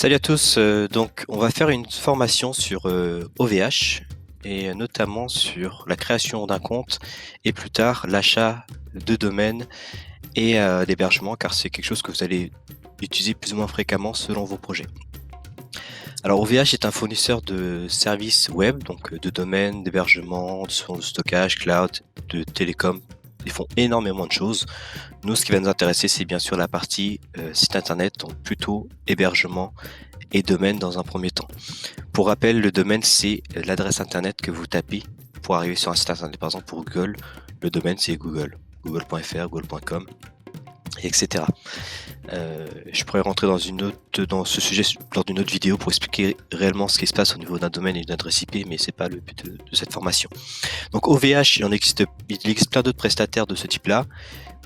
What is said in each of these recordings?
Salut à tous, donc on va faire une formation sur OVH et notamment sur la création d'un compte et plus tard l'achat de domaines et d'hébergement car c'est quelque chose que vous allez utiliser plus ou moins fréquemment selon vos projets. Alors OVH est un fournisseur de services web, donc de domaines, d'hébergement, de stockage, cloud, de télécom. Ils font énormément de choses. Nous, ce qui va nous intéresser, c'est bien sûr la partie site internet, donc plutôt hébergement et domaine dans un premier temps. Pour rappel, le domaine, c'est l'adresse internet que vous tapez pour arriver sur un site internet. Par exemple, pour Google, le domaine, c'est Google, google.fr, google.com, etc. Je pourrais rentrer dans ce sujet lors d'une autre vidéo pour expliquer réellement ce qui se passe au niveau d'un domaine et d'une adresse IP, mais c'est pas le but de cette formation. Donc OVH, il existe plein d'autres prestataires de ce type-là.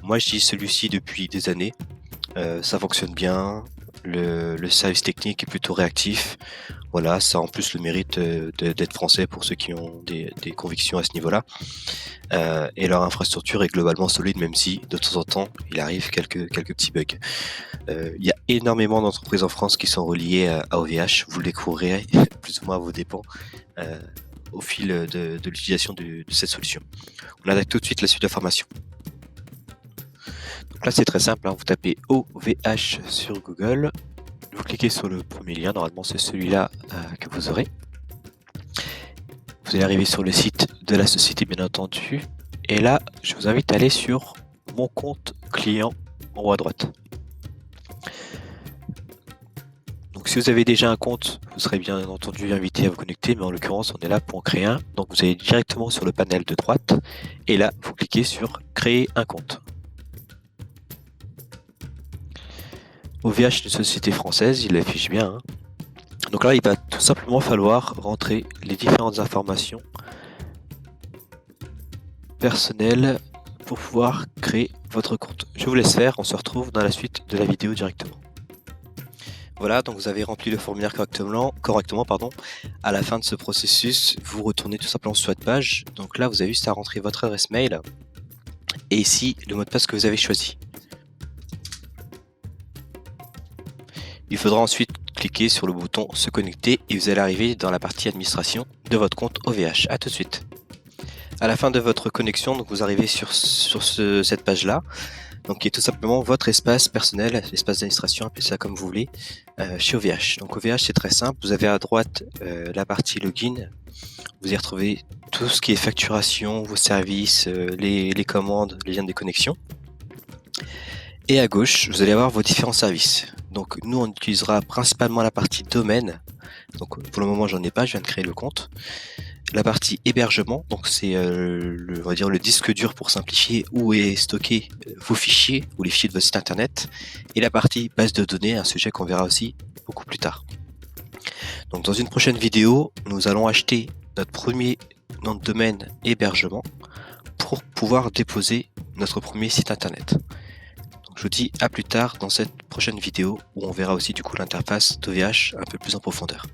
Moi, j'utilise celui-ci depuis des années. Ça fonctionne bien. Le service technique est plutôt réactif. Voilà, ça a en plus le mérite d'être français pour ceux qui ont des convictions à ce niveau-là. Et leur infrastructure est globalement solide, même si de temps en temps il arrive quelques petits bugs. Il y a énormément d'entreprises en France qui sont reliées à OVH. Vous le découvrirez plus ou moins à vos dépens au fil de l'utilisation de cette solution. On attaque tout de suite la suite de formation. Donc là c'est très simple, hein. Vous tapez OVH sur Google, vous cliquez sur le premier lien, normalement c'est celui-là que vous aurez. Vous allez arriver sur le site de la société bien entendu, et là je vous invite à aller sur mon compte client en haut à droite. Donc si vous avez déjà un compte, vous serez bien entendu invité à vous connecter, mais en l'occurrence on est là pour en créer un. Donc vous allez directement sur le panel de droite, et là vous cliquez sur créer un compte. OVH est une société française, il l'affiche bien. Hein. Donc là, il va tout simplement falloir rentrer les différentes informations personnelles pour pouvoir créer votre compte. Je vous laisse faire, on se retrouve dans la suite de la vidéo directement. Voilà, donc vous avez rempli le formulaire correctement. À la fin de ce processus, vous retournez tout simplement sur cette page. Donc là, vous avez juste à rentrer votre adresse mail et ici, le mot de passe que vous avez choisi. Il faudra ensuite cliquer sur le bouton se connecter et vous allez arriver dans la partie administration de votre compte OVH. À tout de suite. À la fin de votre connexion, donc vous arrivez sur cette page là, donc qui est tout simplement votre espace personnel, l'espace d'administration, appelez ça comme vous voulez, chez OVH. Donc OVH c'est très simple, vous avez à droite la partie login, vous y retrouvez tout ce qui est facturation, vos services, les commandes, les liens de déconnexion. Et à gauche, vous allez avoir vos différents services. Donc nous, on utilisera principalement la partie domaine. Donc pour le moment, j'en ai pas, je viens de créer le compte. La partie hébergement, donc c'est on va dire le disque dur pour simplifier où est stocké vos fichiers ou les fichiers de votre site internet. Et la partie base de données, un sujet qu'on verra aussi beaucoup plus tard. Donc dans une prochaine vidéo, nous allons acheter notre premier nom de domaine hébergement pour pouvoir déposer notre premier site internet. Je vous dis à plus tard dans cette prochaine vidéo où on verra aussi du coup l'interface d'OVH un peu plus en profondeur.